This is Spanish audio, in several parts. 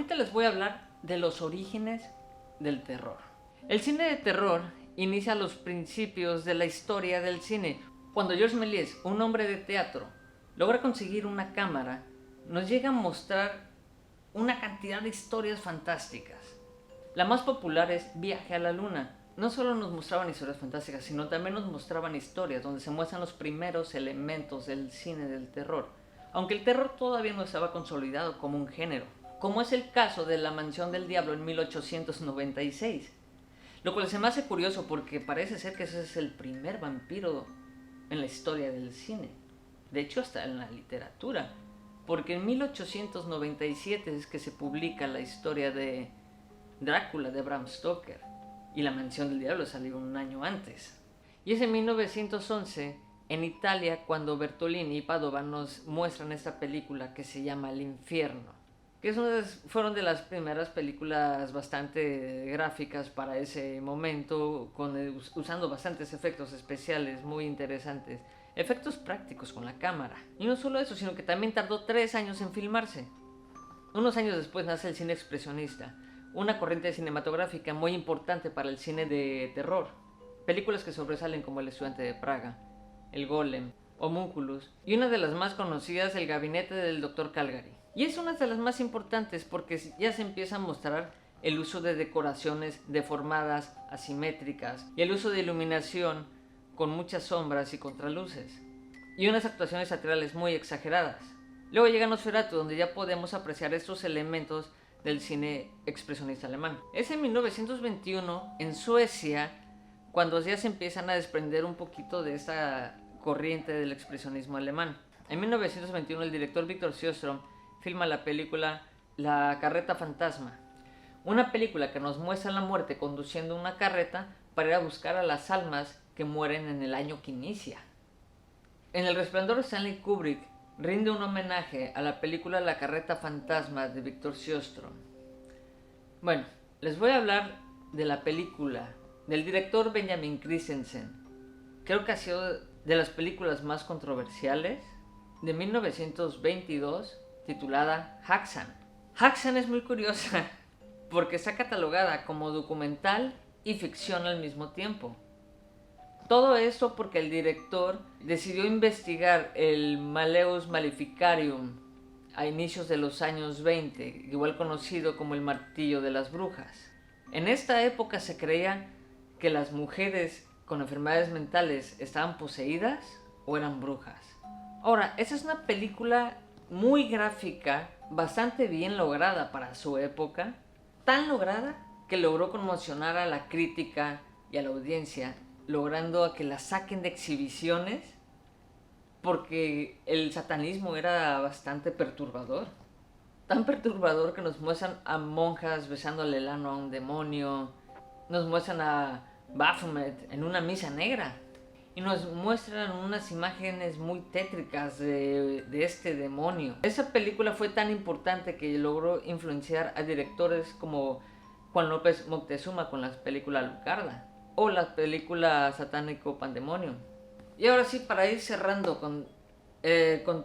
Ahorita les voy a hablar de los orígenes del terror. El cine de terror inicia a los principios de la historia del cine, cuando Georges Méliès, un hombre de teatro, logra conseguir una cámara, nos llega a mostrar una cantidad de historias fantásticas. La más popular es Viaje a la Luna. No solo nos mostraban historias fantásticas, sino también nos mostraban historias donde se muestran los primeros elementos del cine del terror, aunque el terror todavía no estaba consolidado como un género, como es el caso de La Mansión del Diablo en 1896, lo cual se me hace curioso porque parece ser que ese es el primer vampiro en la historia del cine, de hecho hasta en la literatura, porque en 1897 es que se publica la historia de Drácula de Bram Stoker, y La Mansión del Diablo salió un año antes. Y es en 1911, en Italia, cuando Bertolini y Padova nos muestran esta película que se llama El Infierno, que fueron de las primeras películas bastante gráficas para ese momento, usando bastantes efectos especiales muy interesantes, efectos prácticos con la cámara. Y no solo eso, sino que también tardó 3 años en filmarse. Unos años después nace el cine expresionista, una corriente cinematográfica muy importante para el cine de terror. Películas que sobresalen como El Estudiante de Praga, El Golem, Homúnculus y una de las más conocidas, El Gabinete del Dr. Caligari. Y es una de las más importantes porque ya se empieza a mostrar el uso de decoraciones deformadas, asimétricas y el uso de iluminación con muchas sombras y contraluces y unas actuaciones teatrales muy exageradas. Luego llega Nosferatu, donde ya podemos apreciar estos elementos del cine expresionista alemán. Es en 1921, en Suecia, cuando ya se empiezan a desprender un poquito de esta corriente del expresionismo alemán. En 1921 el director Victor Sjöström filma la película La Carreta Fantasma, una película que nos muestra la muerte conduciendo una carreta para ir a buscar a las almas que mueren en el año que inicia. En El Resplandor, Stanley Kubrick rinde un homenaje a la película La Carreta Fantasma de Victor Sjöström. Bueno, les voy a hablar de la película del director Benjamin Christensen. Creo que ha sido de las películas más controversiales, de 1922, titulada Häxan. Häxan es muy curiosa porque está catalogada como documental y ficción al mismo tiempo. Todo esto porque el director decidió investigar el Malleus Maleficarium a inicios de los años 20, igual conocido como el martillo de las brujas. En esta época se creía que las mujeres con enfermedades mentales estaban poseídas o eran brujas. Ahora, esa es una película muy gráfica, bastante bien lograda para su época, tan lograda que logró conmocionar a la crítica y a la audiencia, logrando a que la saquen de exhibiciones porque el satanismo era bastante perturbador. Tan perturbador que nos muestran a monjas besándole el ano a un demonio, nos muestran a Baphomet en una misa negra y nos muestran unas imágenes muy tétricas de este demonio. Esa película fue tan importante que logró influenciar a directores como Juan López Moctezuma con la película Lucarda o la película Satánico Pandemonium. Y ahora sí, para ir cerrando con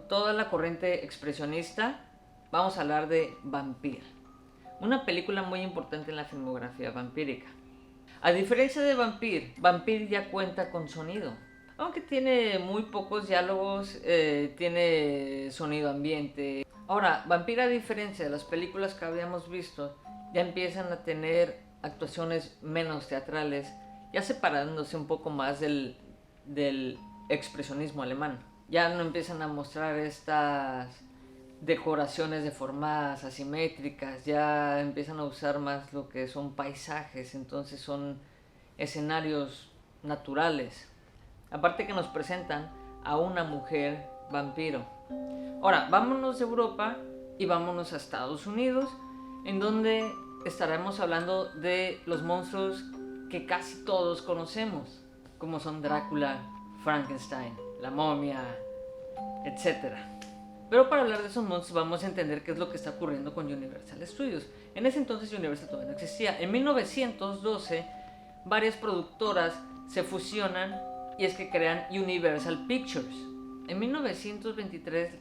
toda la corriente expresionista, vamos a hablar de Vampir, una película muy importante en la filmografía vampírica. A diferencia de Vampir ya cuenta con sonido, aunque tiene muy pocos diálogos, tiene sonido ambiente. Ahora, Vampir, a diferencia de las películas que habíamos visto, ya empiezan a tener actuaciones menos teatrales, ya separándose un poco más del expresionismo alemán. Ya no empiezan a mostrar estas decoraciones deformadas, asimétricas, ya empiezan a usar más lo que son paisajes, entonces son escenarios naturales. Aparte que nos presentan a una mujer vampiro. Ahora, vámonos de Europa y vámonos a Estados Unidos, en donde estaremos hablando de los monstruos que casi todos conocemos, como son Drácula, Frankenstein, la momia, etc. Pero para hablar de esos monstruos vamos a entender qué es lo que está ocurriendo con Universal Studios. En ese entonces Universal todavía no existía. En 1912 varias productoras se fusionan y es que crean Universal Pictures. En 1923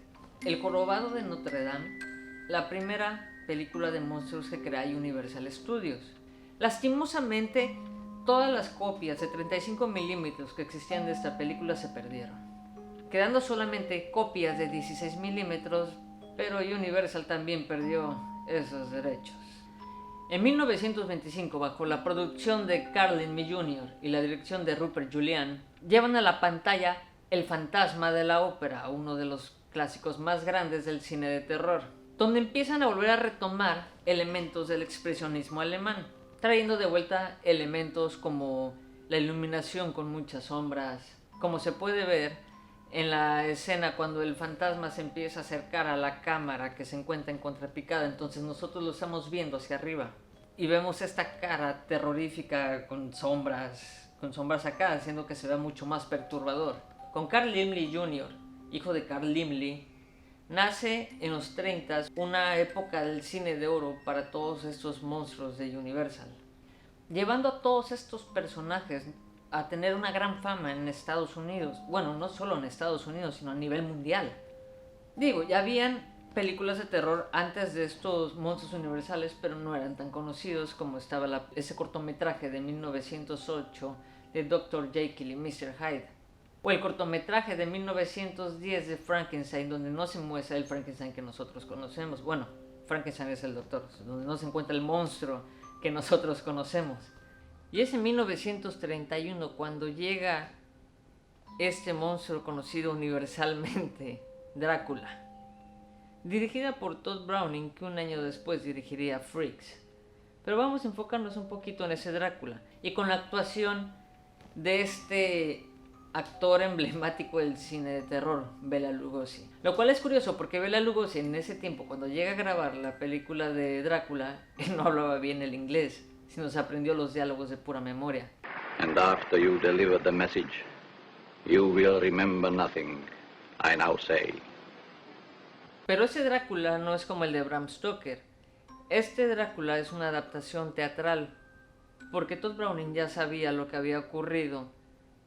El Jorobado de Notre Dame, la primera película de monstruos que crea Universal Studios. Lastimosamente, todas las copias de 35 milímetros que existían de esta película se perdieron, quedando solamente copias de 16 milímetros, pero Universal también perdió esos derechos. En 1925, bajo la producción de Carl Laemmle Jr. y la dirección de Rupert Julian, llevan a la pantalla El fantasma de la ópera, uno de los clásicos más grandes del cine de terror, donde empiezan a volver a retomar elementos del expresionismo alemán, trayendo de vuelta elementos como la iluminación con muchas sombras, como se puede ver en la escena cuando el fantasma se empieza a acercar a la cámara que se encuentra en contrapicada. Entonces nosotros lo estamos viendo hacia arriba y vemos esta cara terrorífica con sombras acá, haciendo que se vea mucho más perturbador. Con Carl Laemmle Jr., hijo de Carl Laemmle, nace en los 30 una época del cine de oro para todos estos monstruos de Universal, llevando a todos estos personajes a tener una gran fama en Estados Unidos. Bueno, no solo en Estados Unidos, sino a nivel mundial. Digo, ya habían películas de terror antes de estos monstruos universales, pero no eran tan conocidos como estaba ese cortometraje de 1908 de Dr. Jekyll y Mr. Hyde, o el cortometraje de 1910 de Frankenstein, donde no se muestra el Frankenstein que nosotros conocemos. Bueno, Frankenstein es el doctor, donde no se encuentra el monstruo que nosotros conocemos. Y es en 1931 cuando llega este monstruo conocido universalmente, Drácula, dirigida por Todd Browning, que un año después dirigiría Freaks. Pero vamos a enfocarnos un poquito en ese Drácula, y con la actuación de este actor emblemático del cine de terror, Bela Lugosi. Lo cual es curioso porque Bela Lugosi en ese tiempo, cuando llega a grabar la película de Drácula, él no hablaba bien el inglés, sino se aprendió los diálogos de pura memoria. And after you deliver the message, you will remember nothing, I now say. Pero ese Drácula no es como el de Bram Stoker. Este Drácula es una adaptación teatral, porque Todd Browning ya sabía lo que había ocurrido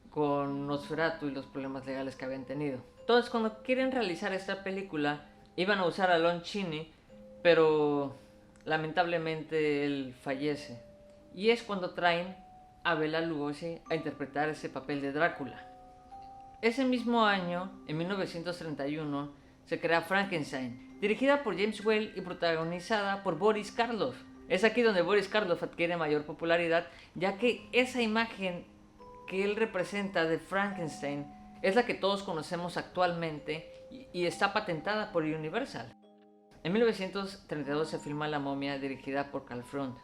con Nosferatu y los problemas legales que habían tenido. Entonces, cuando quieren realizar esta película, iban a usar a Lon Chaney, pero lamentablemente él fallece. Y es cuando traen a Bela Lugosi a interpretar ese papel de Drácula. Ese mismo año, en 1931, se crea Frankenstein, dirigida por James Whale y protagonizada por Boris Karloff. Es aquí donde Boris Karloff adquiere mayor popularidad, ya que esa imagen que él representa de Frankenstein es la que todos conocemos actualmente y está patentada por Universal. En 1932 se filma La momia, dirigida por Carl Freund,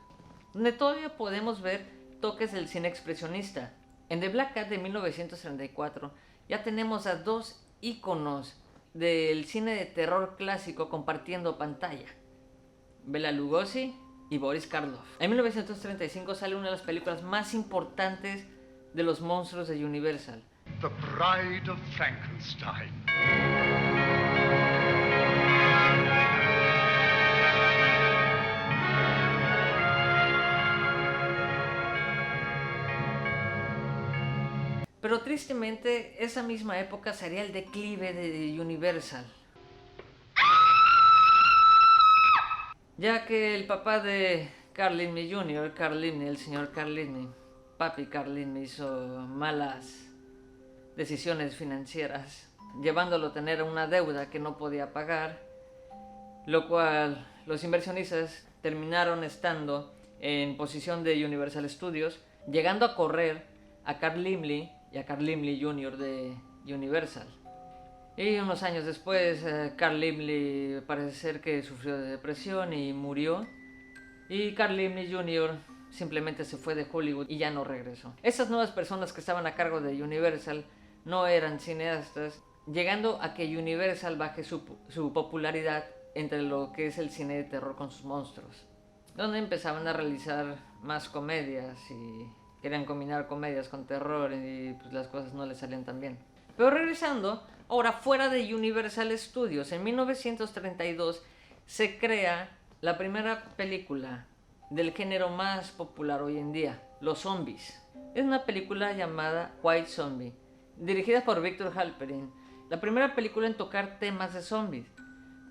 donde todavía podemos ver toques del cine expresionista. En The Black Cat de 1934 ya tenemos a dos íconos del cine de terror clásico compartiendo pantalla: Bela Lugosi y Boris Karloff. En 1935 sale una de las películas más importantes de los monstruos de Universal, The Bride of Frankenstein. Pero tristemente, esa misma época sería el declive de Universal, ya que el papá de Carl Laemmle Jr., Carl Laemmle, el señor Carl Laemmle, papi Carl Laemmle, hizo malas decisiones financieras, llevándolo a tener una deuda que no podía pagar, lo cual los inversionistas terminaron estando en posición de Universal Studios, llegando a correr a Carl Laemmle y a Carl Laemmle Jr. de Universal. Y unos años después, Carl Laemmle parece ser que sufrió de depresión y murió, y Carl Laemmle Jr. simplemente se fue de Hollywood y ya no regresó. Esas nuevas personas que estaban a cargo de Universal no eran cineastas, llegando a que Universal baje su popularidad entre lo que es el cine de terror con sus monstruos, donde empezaban a realizar más comedias y querían combinar comedias con terror, y pues las cosas no les salían tan bien. Pero regresando, ahora fuera de Universal Studios, en 1932 se crea la primera película del género más popular hoy en día, los zombies. Es una película llamada White Zombie, dirigida por Victor Halperin, la primera película en tocar temas de zombies.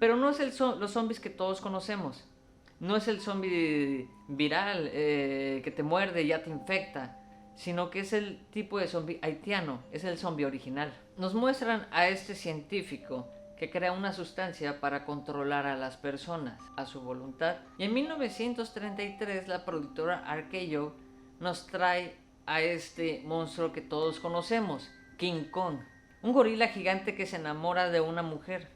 Pero no es los zombies que todos conocemos, no es el zombie viral que te muerde y ya te infecta, sino que es el tipo de zombie haitiano, es el zombie original. Nos muestran a este científico que crea una sustancia para controlar a las personas a su voluntad. Y en 1933 la productora RKO nos trae a este monstruo que todos conocemos, King Kong, un gorila gigante que se enamora de una mujer.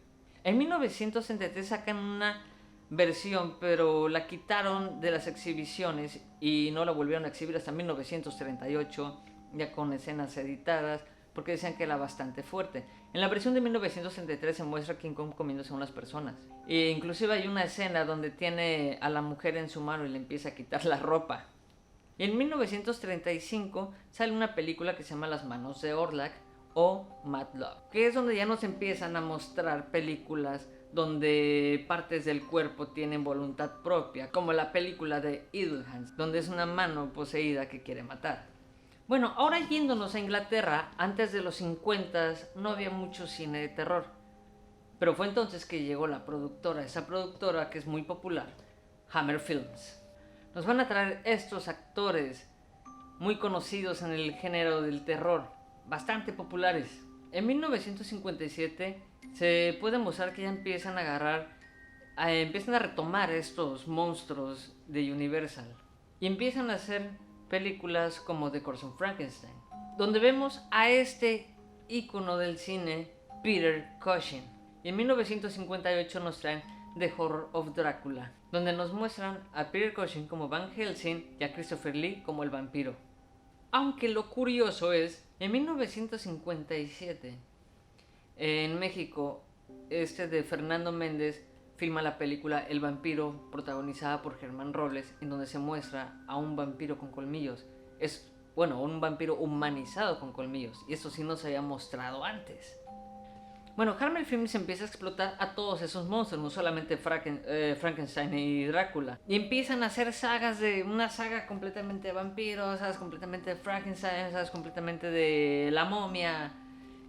En 1933 sacan una versión, pero la quitaron de las exhibiciones y no la volvieron a exhibir hasta 1938, ya con escenas editadas, porque decían que era bastante fuerte. En la versión de 1933 se muestra a King Kong comiéndose a unas personas. E inclusive hay una escena donde tiene a la mujer en su mano y le empieza a quitar la ropa. Y en 1935 sale una película que se llama Las manos de Orlok o Mad Love, que es donde ya nos empiezan a mostrar películas donde partes del cuerpo tienen voluntad propia, como la película de Idle Hands, donde es una mano poseída que quiere matar. Bueno, ahora yéndonos a Inglaterra, antes de los 50 no había mucho cine de terror, pero fue entonces que llegó la productora, esa productora que es muy popular, Hammer Films. Nos van a traer estos actores muy conocidos en el género del terror, bastante populares. En 1957 se puede mostrar que ya empiezan a agarrar, empiezan a retomar estos monstruos de Universal y empiezan a hacer películas como The Curse of Frankenstein, donde vemos a este ícono del cine, Peter Cushing. Y en 1958 nos traen The Horror of Drácula, donde nos muestran a Peter Cushing como Van Helsing y a Christopher Lee como el vampiro. Aunque lo curioso es, en 1957, en México, de Fernando Méndez filma la película El vampiro, protagonizada por Germán Robles, en donde se muestra a un vampiro con colmillos. Un vampiro humanizado con colmillos, y eso sí no se había mostrado antes. Bueno, Hammer Films empieza a explotar a todos esos monstruos, no solamente Frankenstein y Drácula. Y empiezan a hacer una saga completamente de vampiros, sagas completamente de Frankenstein, sagas completamente de la momia,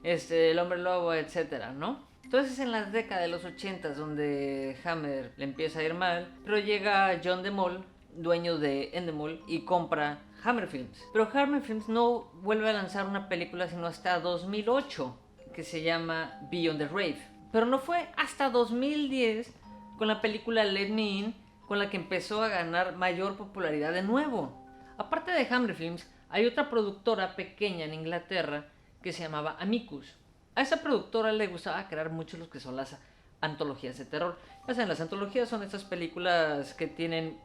el hombre lobo, etcétera, ¿no? Entonces en la década de los 80 donde Hammer le empieza a ir mal, pero llega John de Mol, dueño de Endemol, y compra Hammer Films. Pero Hammer Films no vuelve a lanzar una película sino hasta 2008, que se llama Beyond the Rave. Pero no fue hasta 2010 con la película Let Me In con la que empezó a ganar mayor popularidad de nuevo. Aparte de Hammer Films, hay otra productora pequeña en Inglaterra que se llamaba Amicus. A esa productora le gustaba crear mucho lo que son las antologías de terror. Ya saben, las antologías son estas películas que tienen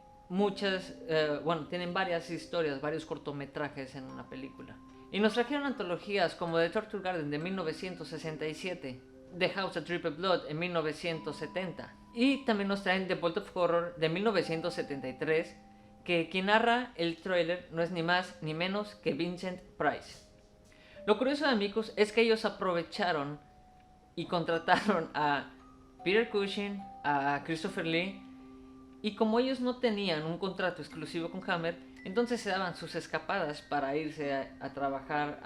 tienen varias historias, varios cortometrajes en una película. Y nos trajeron antologías como The Torture Garden de 1967, The House of Dripped Blood en 1970, y también nos traen The Vault of Horror de 1973, que quien narra el tráiler no es ni más ni menos que Vincent Price. Lo curioso de Amicus es que ellos aprovecharon y contrataron a Peter Cushing, a Christopher Lee, y como ellos no tenían un contrato exclusivo con Hammer, entonces se daban sus escapadas para irse a trabajar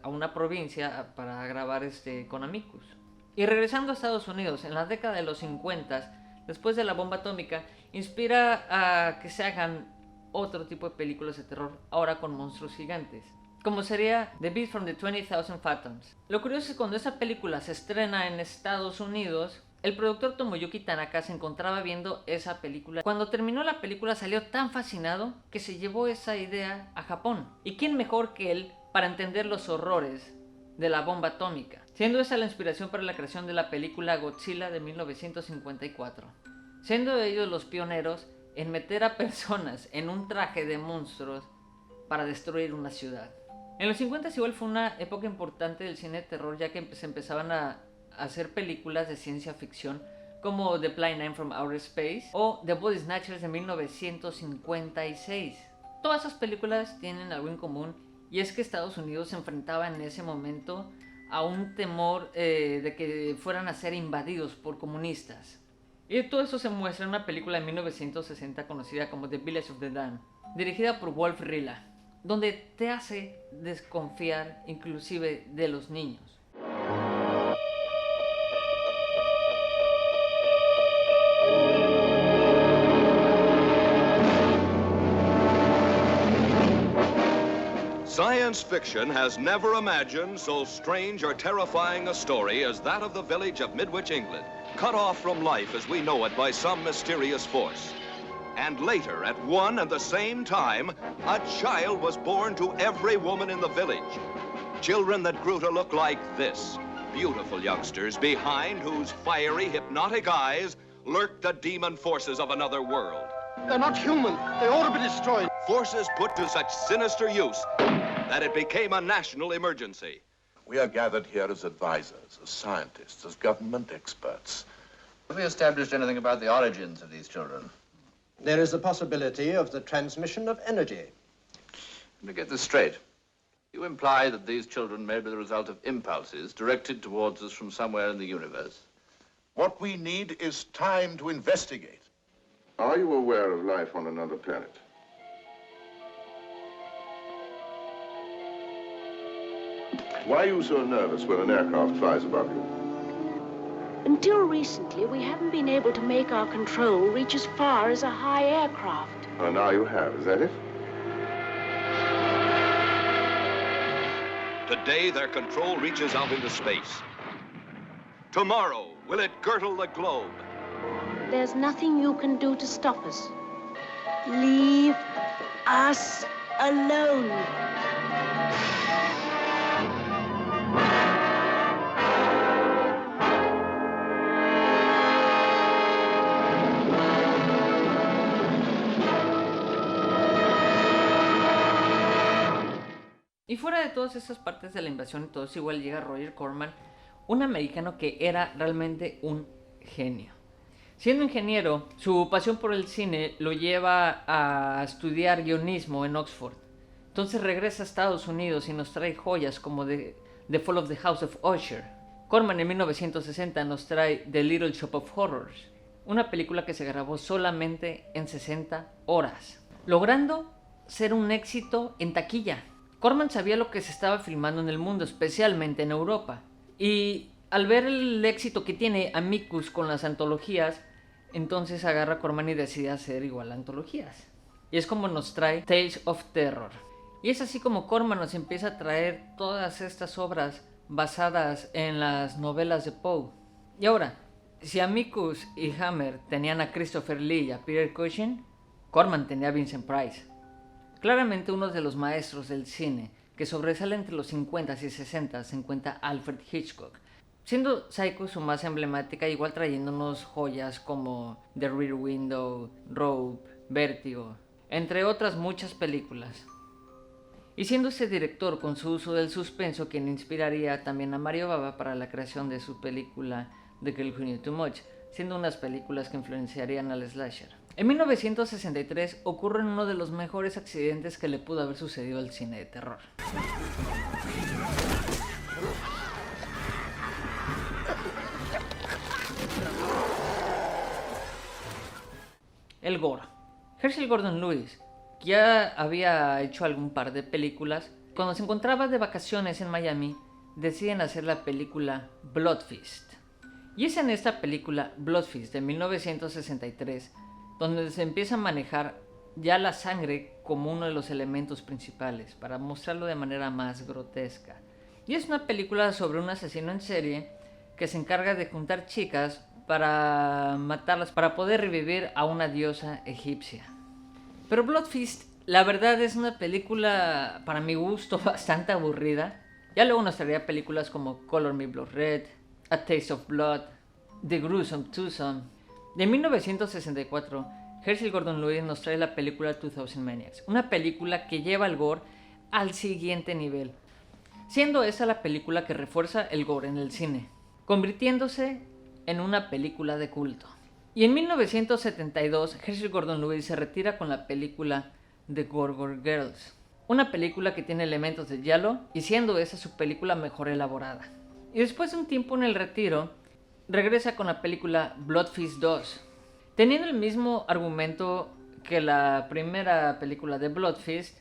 a una provincia para grabar con Amicus. Y regresando a Estados Unidos, en la década de los 50, después de la bomba atómica, inspira a que se hagan otro tipo de películas de terror, ahora con monstruos gigantes, como sería The Beast from the 20,000 Fathoms. Lo curioso es que cuando esa película se estrena en Estados Unidos, el productor Tomoyuki Tanaka se encontraba viendo esa película. Cuando terminó la película salió tan fascinado que se llevó esa idea a Japón. ¿Y quién mejor que él para entender los horrores de la bomba atómica? Siendo esa la inspiración para la creación de la película Godzilla de 1954. Siendo ellos los pioneros en meter a personas en un traje de monstruos para destruir una ciudad. En los 50 igual fue una época importante del cine de terror, ya que se empezaban a hacer películas de ciencia ficción como The Blind Man from Outer Space o The Body Snatchers de 1956. Todas esas películas tienen algo en común, y es que Estados Unidos se enfrentaba en ese momento a un temor de que fueran a ser invadidos por comunistas. Y todo eso se muestra en una película de 1960 conocida como The Village of the Damned, dirigida por Wolf Rilla, donde te hace desconfiar inclusive de los niños. Science fiction has never imagined so strange or terrifying a story as that of the village of Midwich, England, cut off from life as we know it by some mysterious force. And later, at one and the same time, a child was born to every woman in the village. Children that grew to look like this. Beautiful youngsters behind whose fiery, hypnotic eyes lurked the demon forces of another world. They're not human. They ought to be destroyed. Forces put to such sinister use that it became a national emergency. We are gathered here as advisors, as scientists, as government experts. Have we established anything about the origins of these children? There is the possibility of the transmission of energy. Let me get this straight. You imply that these children may be the result of impulses directed towards us from somewhere in the universe. What we need is time to investigate. Are you aware of life on another planet? Why are you so nervous when an aircraft flies above you? Until recently, we haven't been able to make our control reach as far as a high aircraft. Oh, now you have, is that it? Today, their control reaches out into space. Tomorrow, will it girdle the globe? There's nothing you can do to stop us. Leave us alone. Y fuera de todas esas partes de la invasión y todo eso, igual llega Roger Corman, un americano que era realmente un genio. Siendo ingeniero, su pasión por el cine lo lleva a estudiar guionismo en Oxford. Entonces regresa a Estados Unidos y nos trae joyas como The Fall of the House of Usher. Corman en 1960 nos trae The Little Shop of Horrors, una película que se grabó solamente en 60 horas, logrando ser un éxito en taquilla. Corman sabía lo que se estaba filmando en el mundo, especialmente en Europa. Y al ver el éxito que tiene Amicus con las antologías, entonces agarra a Corman y decide hacer igual antologías. Y es como nos trae Tales of Terror. Y es así como Corman nos empieza a traer todas estas obras basadas en las novelas de Poe. Y ahora, si Amicus y Hammer tenían a Christopher Lee y a Peter Cushing, Corman tenía a Vincent Price. Claramente uno de los maestros del cine que sobresale entre los 50s y 60s se encuentra Alfred Hitchcock, siendo Psycho su más emblemática, igual trayéndonos joyas como The Rear Window, Rope, Vértigo, entre otras muchas películas. Y siendo ese director con su uso del suspenso quien inspiraría también a Mario Bava para la creación de su película The Girl Who Knew Too Much, siendo unas películas que influenciarían al slasher. En 1963 ocurre uno de los mejores accidentes que le pudo haber sucedido al cine de terror. El gore. Herschel Gordon Lewis, que ya había hecho algún par de películas, cuando se encontraba de vacaciones en Miami, deciden hacer la película Blood Feast. Y es en esta película Blood Feast de 1963 donde se empieza a manejar ya la sangre como uno de los elementos principales para mostrarlo de manera más grotesca. Y es una película sobre un asesino en serie que se encarga de juntar chicas para matarlas para poder revivir a una diosa egipcia. Pero Blood Feast, la verdad, es una película para mi gusto bastante aburrida. Ya luego nos traería películas como Color Me Blood Red, A Taste of Blood, The Gruesome Twosome. De 1964, Herschel Gordon Lewis nos trae la película 2000 Maniacs, una película que lleva el gore al siguiente nivel, siendo esa la película que refuerza el gore en el cine, convirtiéndose en una película de culto. Y en 1972, Herschel Gordon Lewis se retira con la película The Gorgor Girls, una película que tiene elementos de giallo y siendo esa su película mejor elaborada. Y después de un tiempo en el retiro, regresa con la película Blood Feast 2, teniendo el mismo argumento que la primera película de Blood Feast,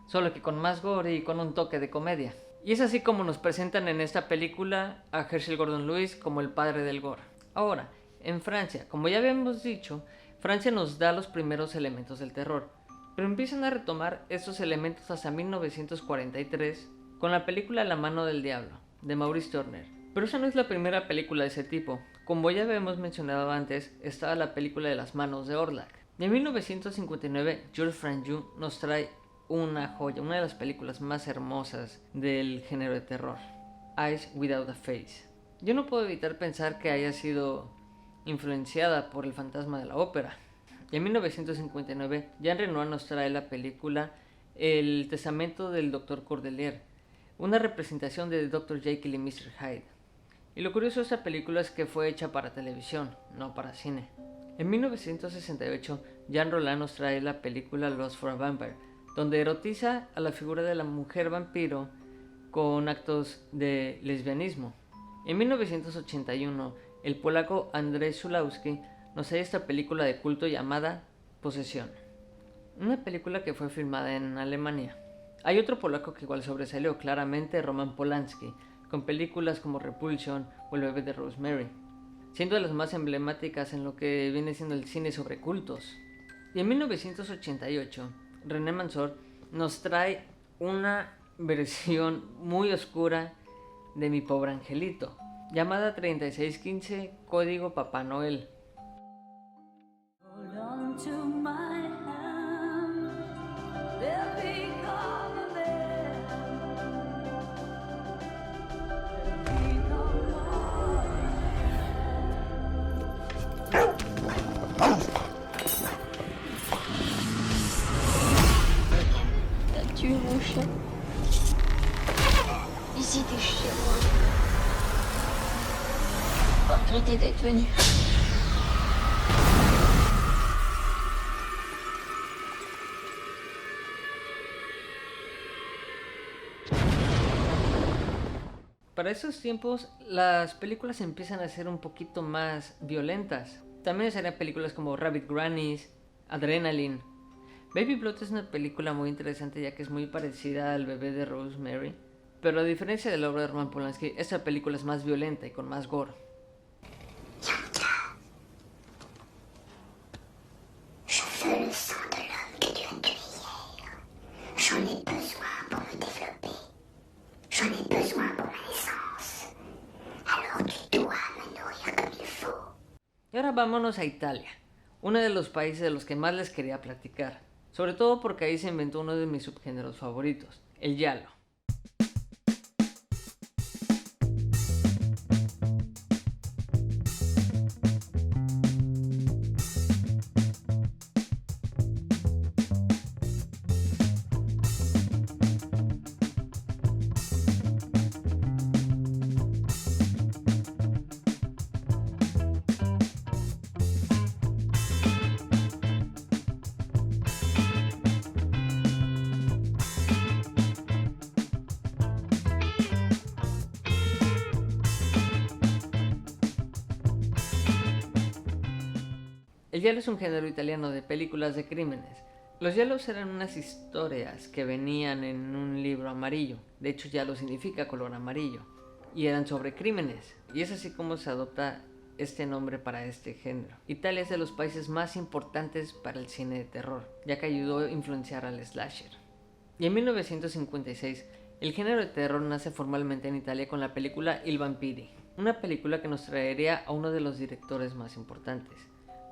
solo que con más gore y con un toque de comedia. Y es así como nos presentan en esta película a Herschel Gordon Lewis como el padre del gore. Ahora, en Francia, como ya habíamos dicho, Francia nos da los primeros elementos del terror, pero empiezan a retomar estos elementos hasta 1943 con la película La mano del diablo, de Maurice Turner. Pero esa no es la primera película de ese tipo. Como ya habíamos mencionado antes, estaba la película de Las manos de Orlac. En 1959, Jules Franju nos trae una joya, una de las películas más hermosas del género de terror, Eyes Without a Face. Yo no puedo evitar pensar que haya sido influenciada por El fantasma de la ópera. Y en 1959, Jean Renoir nos trae la película El testamento del Dr. Cordelier, una representación de Dr. Jekyll y Mr. Hyde. Y lo curioso de esta película es que fue hecha para televisión, no para cine. En 1968, Jean Rollin nos trae la película Lost for a Vampire, donde erotiza a la figura de la mujer vampiro con actos de lesbianismo. En 1981, el polaco Andrzej Sulawski nos trae esta película de culto llamada Posesión, una película que fue filmada en Alemania. Hay otro polaco que igual sobresalió claramente, Roman Polanski, con películas como Repulsion o El bebé de Rosemary, siendo de las más emblemáticas en lo que viene siendo el cine sobre cultos. Y en 1988, René Mansour nos trae una versión muy oscura de Mi pobre angelito, llamada 3615 Código Papá Noel. T'as tué mon chien. Ici, t'es chez moi. Faut regretter d'être venu. Para esos tiempos, las películas empiezan a ser un poquito más violentas. También serían películas como Rabbit Grannies, Adrenaline. Baby Blood es una película muy interesante ya que es muy parecida al bebé de Rosemary, pero a diferencia de la obra de Roman Polanski, esta película es más violenta y con más gore. Je veux le sang de l'homme que tu as tué hier. J'en ai besoin pour me développer. J'en ai besoin pour ma naissance. Alors tu dois me nourrir comme il faut. Y ahora vámonos a Italia, uno de los países de los que más les quería platicar, sobre todo porque ahí se inventó uno de mis subgéneros favoritos, el giallo. El giallo es un género italiano de películas de crímenes. Los giallos eran unas historias que venían en un libro amarillo. De hecho, giallo significa color amarillo. Y eran sobre crímenes. Y es así como se adopta este nombre para este género. Italia es de los países más importantes para el cine de terror, ya que ayudó a influenciar al slasher. Y en 1956, el género de terror nace formalmente en Italia con la película Il Vampiri, una película que nos traería a uno de los directores más importantes.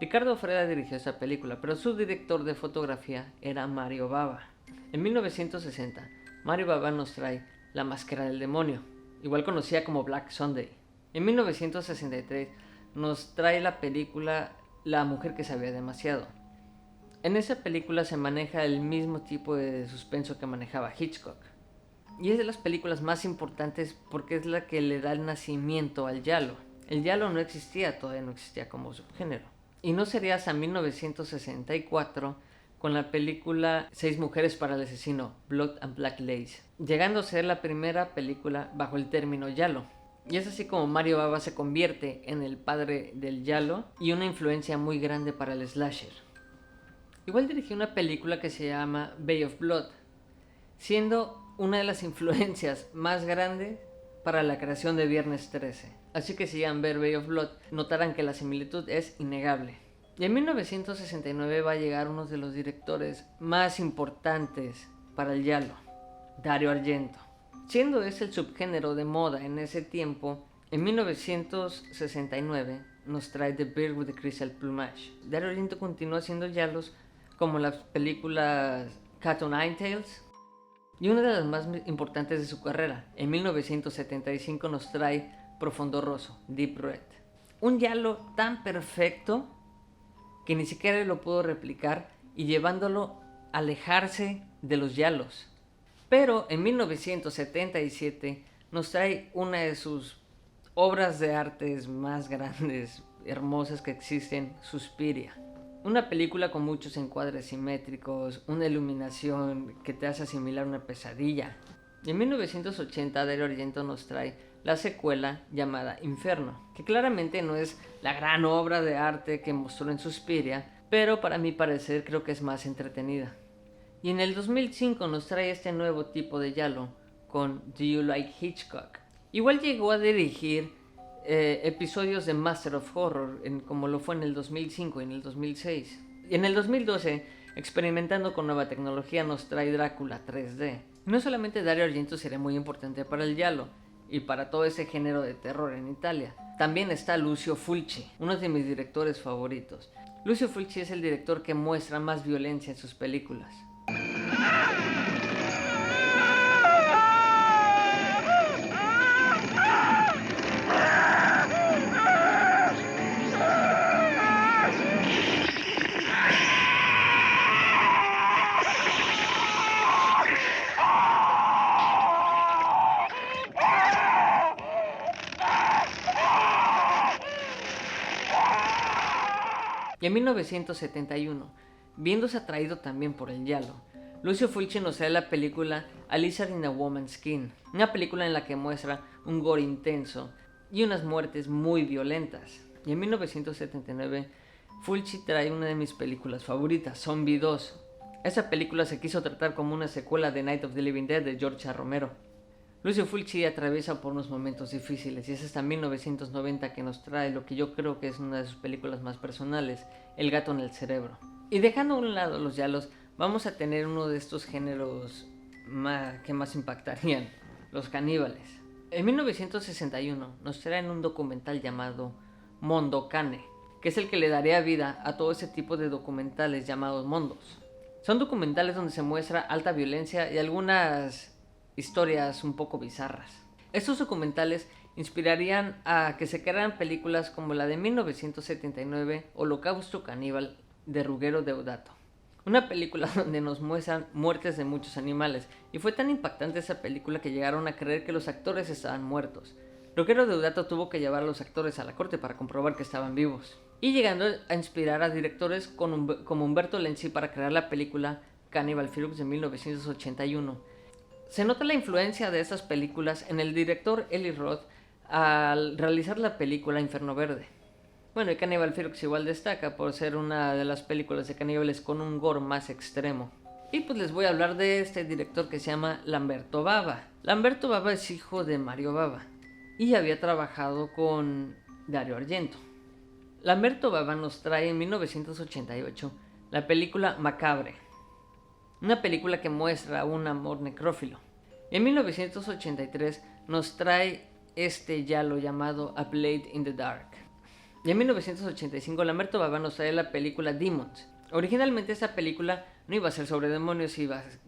Riccardo Freda dirigió esta película, pero su director de fotografía era Mario Bava. En 1960, Mario Bava nos trae La máscara del demonio, igual conocida como Black Sunday. En 1963 nos trae la película La mujer que sabía demasiado. En esa película se maneja el mismo tipo de suspenso que manejaba Hitchcock. Y es de las películas más importantes porque es la que le da el nacimiento al giallo. El giallo no existía, todavía no existía como subgénero. Y no sería hasta 1964 con la película 6 mujeres para el asesino, Blood and Black Lace, llegando a ser la primera película bajo el término giallo. Y es así como Mario Bava se convierte en el padre del giallo y una influencia muy grande para el slasher. Igual dirigió una película que se llama Bay of Blood, siendo una de las influencias más grandes para la creación de Viernes 13. Así que si llegan a ver Bay of Blood, notarán que la similitud es innegable. Y en 1969 va a llegar uno de los directores más importantes para el giallo, Dario Argento. Siendo ese el subgénero de moda en ese tiempo, en 1969 nos trae The Bird with the Crystal Plumage. Dario Argento continúa haciendo giallos como las películas Cat o' Nine Tails, y una de las más importantes de su carrera, en 1975 nos trae Profondo Rosso, Deep Red. Un giallo tan perfecto que ni siquiera lo pudo replicar y llevándolo a alejarse de los giallos. Pero en 1977 nos trae una de sus obras de arte más grandes, hermosas que existen, Suspiria. Una película con muchos encuadres simétricos, una iluminación que te hace asimilar una pesadilla. Y en 1980 Dario Argento nos trae la secuela llamada Inferno, que claramente no es la gran obra de arte que mostró en Suspiria, pero para mi parecer creo que es más entretenida. Y en el 2005 nos trae este nuevo tipo de giallo con Do You Like Hitchcock. Igual llegó a dirigir episodios de Master of Horror, como lo fue en el 2005 y en el 2006. Y en el 2012, experimentando con nueva tecnología, nos trae Drácula 3D. No solamente Dario Argento sería muy importante para el giallo y para todo ese género de terror en Italia. También está Lucio Fulci, uno de mis directores favoritos. Lucio Fulci es el director que muestra más violencia en sus películas. Y en 1971, viéndose atraído también por el giallo, Lucio Fulci nos trae la película A Lizard in a Woman's Skin, una película en la que muestra un gore intenso y unas muertes muy violentas. Y en 1979, Fulci trae una de mis películas favoritas, Zombie 2. Esa película se quiso tratar como una secuela de Night of the Living Dead de George A. Romero. Lucio Fulci atraviesa por unos momentos difíciles y es hasta 1990 que nos trae lo que yo creo que es una de sus películas más personales, El gato en el cerebro. Y dejando a un lado los giallos, vamos a tener uno de estos géneros que más impactarían, los caníbales. En 1961 nos traen un documental llamado Mondo Cane, que es el que le daría vida a todo ese tipo de documentales llamados mondos. Son documentales donde se muestra alta violencia y algunas historias un poco bizarras. Estos documentales inspirarían a que se crearan películas como la de 1979 Holocausto Caníbal de Ruggero Deodato, una película donde nos muestran muertes de muchos animales, y fue tan impactante esa película que llegaron a creer que los actores estaban muertos. Ruggero Deodato tuvo que llevar a los actores a la corte para comprobar que estaban vivos, y llegando a inspirar a directores como Umberto Lenzi para crear la película Cannibal Ferox de 1981. Se nota la influencia de estas películas en el director Eli Roth al realizar la película Infierno Verde. Bueno, y Cannibal Ferox igual destaca por ser una de las películas de caníbales con un gore más extremo. Y pues les voy a hablar de este director que se llama Lamberto Bava. Lamberto Bava es hijo de Mario Bava y había trabajado con Dario Argento. Lamberto Bava nos trae en 1988 la película Macabre, una película que muestra un amor necrófilo. Y en 1983 nos trae este giallo llamado A Blade in the Dark. Y en 1985 Lamberto Bava nos trae la película Demons. Originalmente esta película no iba a ser sobre demonios,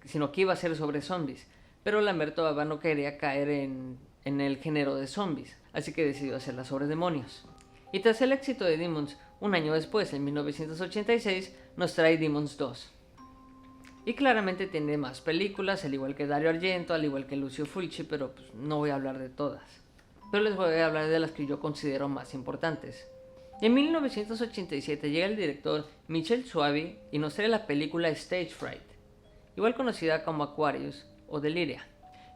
sino que iba a ser sobre zombies. Pero Lamberto Bava no quería caer en el género de zombies, así que decidió hacerla sobre demonios. Y tras el éxito de Demons, un año después, en 1986, nos trae Demons 2. Y claramente tiene más películas, al igual que Dario Argento, al igual que Lucio Fulci, pero pues, no voy a hablar de todas. Pero les voy a hablar de las que yo considero más importantes. En 1987 llega el director Michel Soavi y nos trae la película Stage Fright, igual conocida como Aquarius o Deliria.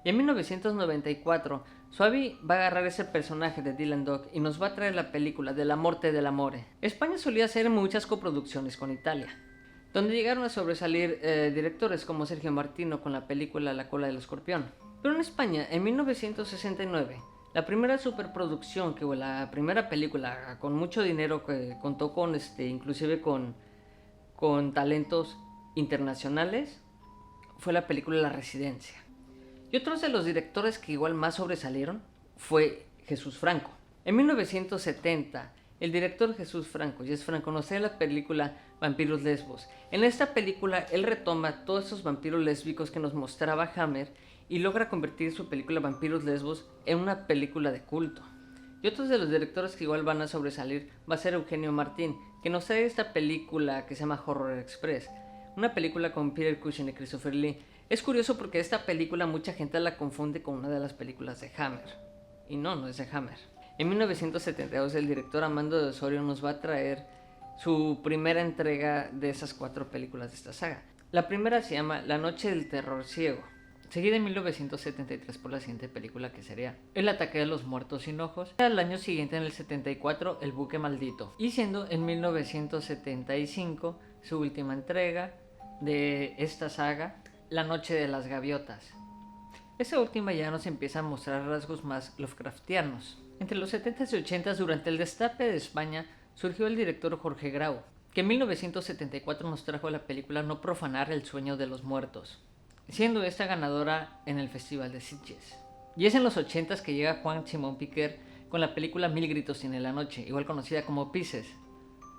Y en 1994 Soavi va a agarrar ese personaje de Dylan Dog y nos va a traer la película De la Morte del Amore. España solía hacer muchas coproducciones con Italia, donde llegaron a sobresalir directores como Sergio Martino con la película La Cola del Escorpión. Pero en España, en 1969, La primera superproducción, la primera película con mucho dinero que contó con inclusive con talentos internacionales, fue la película La Residencia. Y otros de los directores que igual más sobresalieron fue Jesús Franco. En 1970, el director Jesús Franco, Jess Franco, nos trae la película Vampiros Lesbos. En esta película él retoma todos esos vampiros lésbicos que nos mostraba Hammer y logra convertir su película Vampiros Lesbos en una película de culto. Y otros de los directores que igual van a sobresalir va a ser Eugenio Martín, que nos trae esta película que se llama Horror Express, una película con Peter Cushing y Christopher Lee. Es curioso porque esta película mucha gente la confunde con una de las películas de Hammer, y no es de Hammer. En 1972 el director Armando de Osorio nos va a traer su primera entrega de esas 4 películas de esta saga. La primera se llama La Noche del Terror Ciego, seguida en 1973 por la siguiente película que sería El Ataque de los Muertos Sin Ojos. Al año siguiente, en el 74, El Buque Maldito. Y siendo en 1975 su última entrega de esta saga, La Noche de las Gaviotas. Esta última ya nos empieza a mostrar rasgos más Lovecraftianos. Entre los 70s y 80s, durante el destape de España, surgió el director Jorge Grau, que en 1974 nos trajo la película No profanar el sueño de los muertos, siendo esta ganadora en el Festival de Sitges. Y es en los 80s que llega Juan Simón Piquer con la película Mil Gritos Tiene la Noche, igual conocida como Pisces.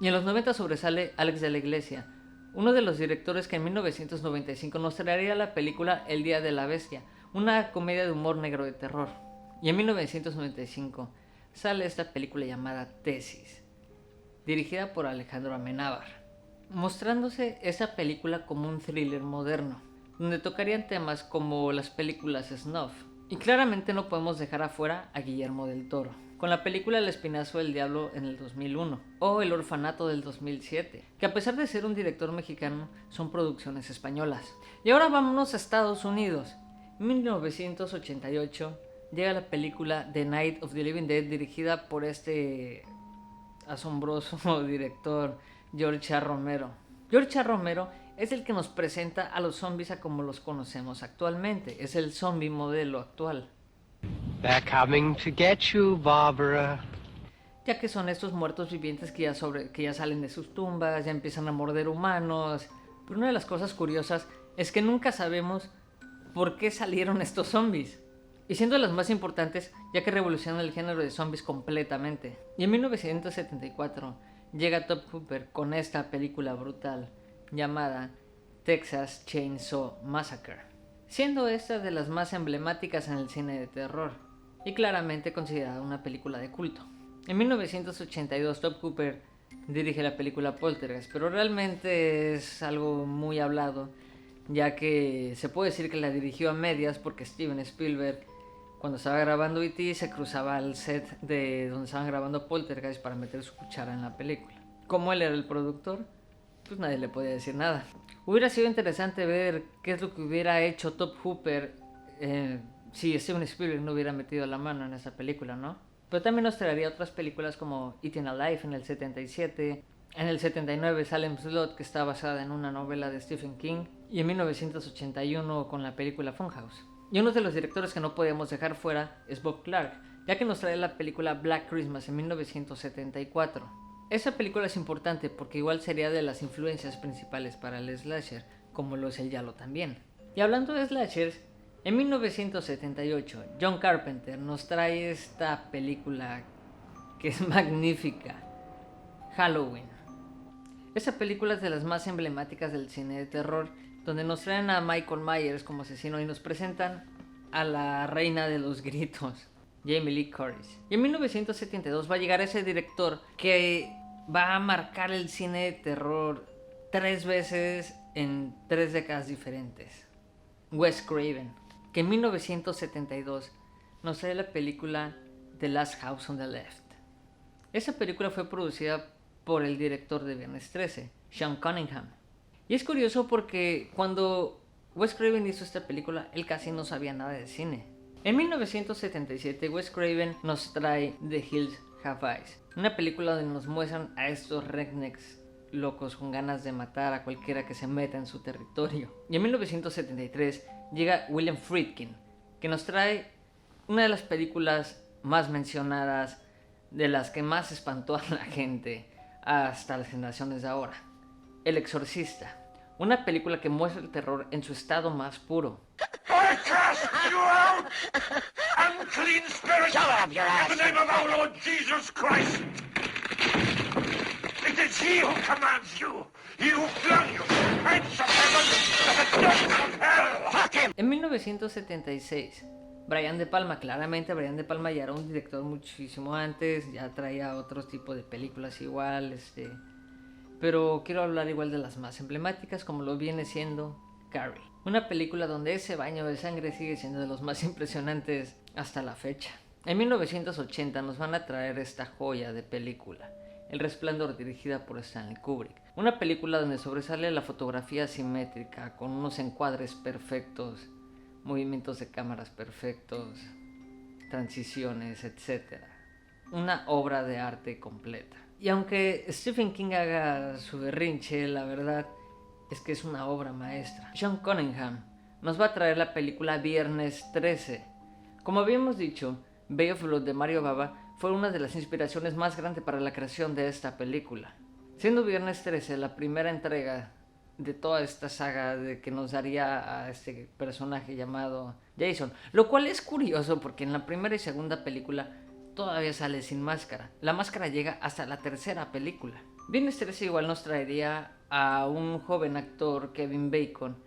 Y en los 90 sobresale Alex de la Iglesia, uno de los directores que en 1995 nos traería la película El Día de la Bestia, una comedia de humor negro de terror. Y en 1995 sale esta película llamada Tesis, dirigida por Alejandro Amenábar, mostrándose esta película como un thriller moderno, donde tocarían temas como las películas snuff. Y claramente no podemos dejar afuera a Guillermo del Toro, con la película El Espinazo del Diablo en el 2001, o El Orfanato del 2007, que a pesar de ser un director mexicano, son producciones españolas. Y ahora vámonos a Estados Unidos. En 1988 llega la película The Night of the Living Dead, dirigida por este asombroso director George A. Romero. George A. Romero es el que nos presenta a los zombies a como los conocemos actualmente. Es el zombie modelo actual. They're coming to get you, Barbara. Ya que son estos muertos vivientes que ya salen de sus tumbas, ya empiezan a morder humanos. Pero una de las cosas curiosas es que nunca sabemos por qué salieron estos zombies. Y siendo las más importantes, ya que revolucionan el género de zombies completamente. Y en 1974 llega Tobe Hooper con esta película brutal llamada Texas Chainsaw Massacre, siendo esta de las más emblemáticas en el cine de terror y claramente considerada una película de culto. En 1982 Tobe Hooper dirige la película Poltergeist, pero realmente es algo muy hablado, ya que se puede decir que la dirigió a medias porque Steven Spielberg, cuando estaba grabando E.T., se cruzaba al set de donde estaban grabando Poltergeist para meter su cuchara en la película. Como él era el productor, pues nadie le podía decir nada. Hubiera sido interesante ver qué es lo que hubiera hecho Tobe Hooper si Steven Spielberg no hubiera metido la mano en esa película, ¿no? Pero también nos traería otras películas como Eating Alive en el 77, en el 79 Salem's Lot, que está basada en una novela de Stephen King, y en 1981 con la película Funhouse. Y uno de los directores que no podemos dejar fuera es Bob Clark, ya que nos trae la película Black Christmas en 1974. Esa película es importante porque igual sería de las influencias principales para el slasher, como lo es el giallo también. Y hablando de slashers, en 1978 John Carpenter nos trae esta película que es magnífica, Halloween. Esa película es de las más emblemáticas del cine de terror, donde nos traen a Michael Myers como asesino y nos presentan a la reina de los gritos, Jamie Lee Curtis. Y en 1972 va a llegar ese director que va a marcar el cine de terror 3 veces en 3 décadas diferentes. Wes Craven, que en 1972 nos trae la película The Last House on the Left. Esa película fue producida por el director de Viernes 13, Sean Cunningham. Y es curioso porque cuando Wes Craven hizo esta película, él casi no sabía nada de cine. En 1977, Wes Craven nos trae The Hills Have Eyes, una película donde nos muestran a estos rednecks locos con ganas de matar a cualquiera que se meta en su territorio. Y en 1973 llega William Friedkin, que nos trae una de las películas más mencionadas, de las que más espantó a la gente hasta las generaciones de ahora. El Exorcista, una película que muestra el terror en su estado más puro. I cast you out! Unclean spirit! Shut up, your ass! In the name of our Lord Jesus Christ! It is he who commands you! He who flung you from the heights of heaven to the depths of hell! Fuck him! En 1976, Brian De Palma, claramente Brian De Palma ya era un director muchísimo antes, ya traía otros tipos de películas igual, pero quiero hablar igual de las más emblemáticas, como lo viene siendo Carrie. Una película donde ese baño de sangre sigue siendo de los más impresionantes hasta la fecha. En 1980 nos van a traer esta joya de película, El Resplandor, dirigida por Stanley Kubrick. Una película donde sobresale la fotografía simétrica, con unos encuadres perfectos, movimientos de cámaras perfectos, transiciones, etc. Una obra de arte completa. Y aunque Stephen King haga su berrinche, la verdad es que es una obra maestra. Sean Cunningham nos va a traer la película Viernes 13. Como habíamos dicho, Bay of Blood de Mario Bava fue una de las inspiraciones más grandes para la creación de esta película, siendo Viernes 13 la primera entrega de toda esta saga de que nos daría a este personaje llamado Jason, lo cual es curioso porque en la primera y segunda película todavía sale sin máscara. La máscara llega hasta la tercera película. Viernes 13 igual nos traería a un joven actor, Kevin Bacon,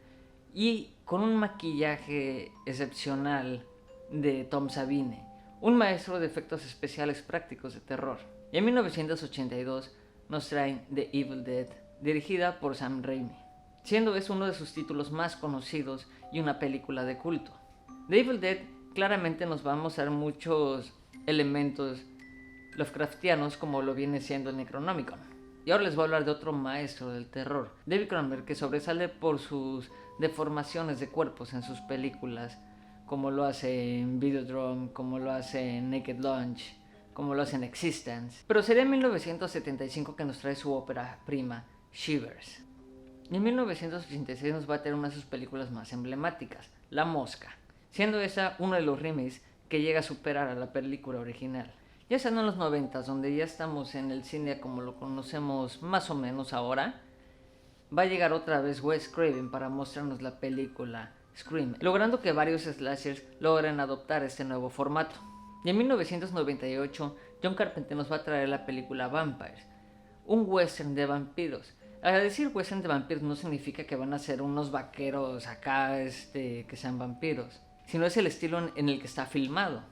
y con un maquillaje excepcional de Tom Savini, un maestro de efectos especiales prácticos de terror. Y en 1982 nos traen The Evil Dead, dirigida por Sam Raimi, siendo es uno de sus títulos más conocidos y una película de culto. The Evil Dead claramente nos va a mostrar muchos elementos Lovecraftianos, como lo viene siendo el Necronomicon. Y ahora les voy a hablar de otro maestro del terror, David Cronenberg, que sobresale por sus deformaciones de cuerpos en sus películas, como lo hace en Videodrome, como lo hace en Naked Lunch, como lo hace en Existence. Pero sería en 1975 que nos trae su ópera prima, Shivers. Y en 1986 nos va a tener una de sus películas más emblemáticas, La Mosca, siendo esa uno de los remakes que llega a superar a la película original. Ya estando en los 90s, donde ya estamos en el cine como lo conocemos más o menos ahora, va a llegar otra vez Wes Craven para mostrarnos la película Scream, logrando que varios slashers logren adoptar este nuevo formato. Y en 1998, John Carpenter nos va a traer la película Vampires, un western de vampiros. Al decir western de vampiros no significa que van a ser unos vaqueros acá que sean vampiros, sino es el estilo en el que está filmado.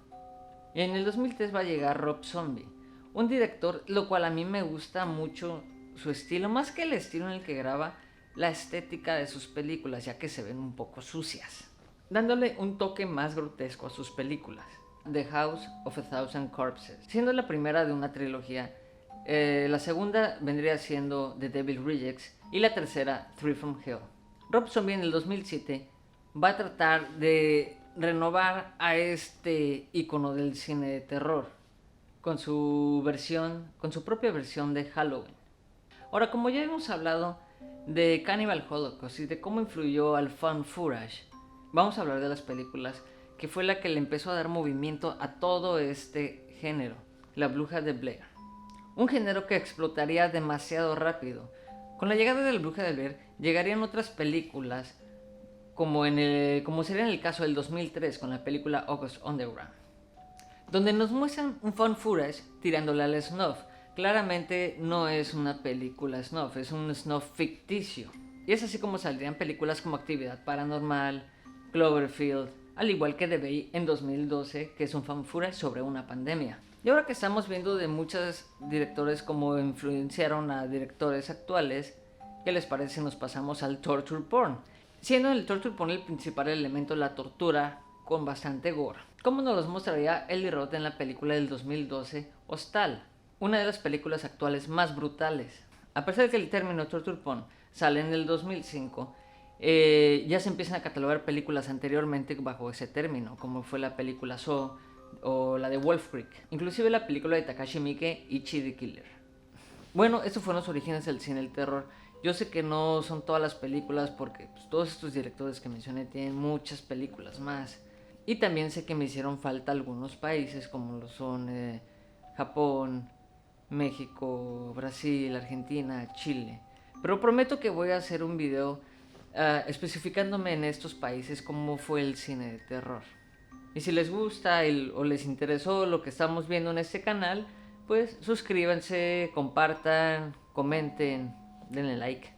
Y en el 2003 va a llegar Rob Zombie, un director lo cual a mí me gusta mucho su estilo, más que el estilo en el que graba, la estética de sus películas, ya que se ven un poco sucias, dándole un toque más grotesco a sus películas. The House of a Thousand Corpses, siendo la primera de una trilogía. La segunda vendría siendo The Devil Rejects y la tercera Three from Hell. Rob Zombie en el 2007 va a tratar de renovar a este icono del cine de terror con su propia versión de Halloween. Ahora, como ya hemos hablado de Cannibal Holocaust y de cómo influyó al found footage, vamos a hablar de las películas que fue la que le empezó a dar movimiento a todo este género, La Bruja de Blair. Un género que explotaría demasiado rápido. Con la llegada de La Bruja de Blair llegarían otras películas, como sería en el caso del 2003 con la película August Underground, donde nos muestran un found footage tirándole al snuff. Claramente no es una película snuff, es un snuff ficticio. Y es así como saldrían películas como Actividad Paranormal, Cloverfield, al igual que The Bay en 2012, que es un found footage sobre una pandemia. Y ahora que estamos viendo de muchos directores como influenciaron a directores actuales, ¿qué les parece si nos pasamos al torture porn? Siendo el torture porn el principal elemento la tortura con bastante gore, como nos los mostraría Eli Roth en la película del 2012 Hostal, una de las películas actuales más brutales. A pesar de que el término torture porn sale en el 2005, ya se empiezan a catalogar películas anteriormente bajo ese término, como fue la película Saw o la de Wolf Creek, inclusive la película de Takashi Miike, Ichi the Killer. Bueno, estos fueron los orígenes del cine del terror. Yo sé que no son todas las películas porque todos estos directores que mencioné tienen muchas películas más, Y también sé que me hicieron falta algunos países como lo son Japón, México, Brasil, Argentina, Chile. Pero prometo que voy a hacer un video especificándome en estos países cómo fue el cine de terror. Y si les gusta o les interesó lo que estamos viendo en este canal, pues suscríbanse, compartan, comenten, denle like.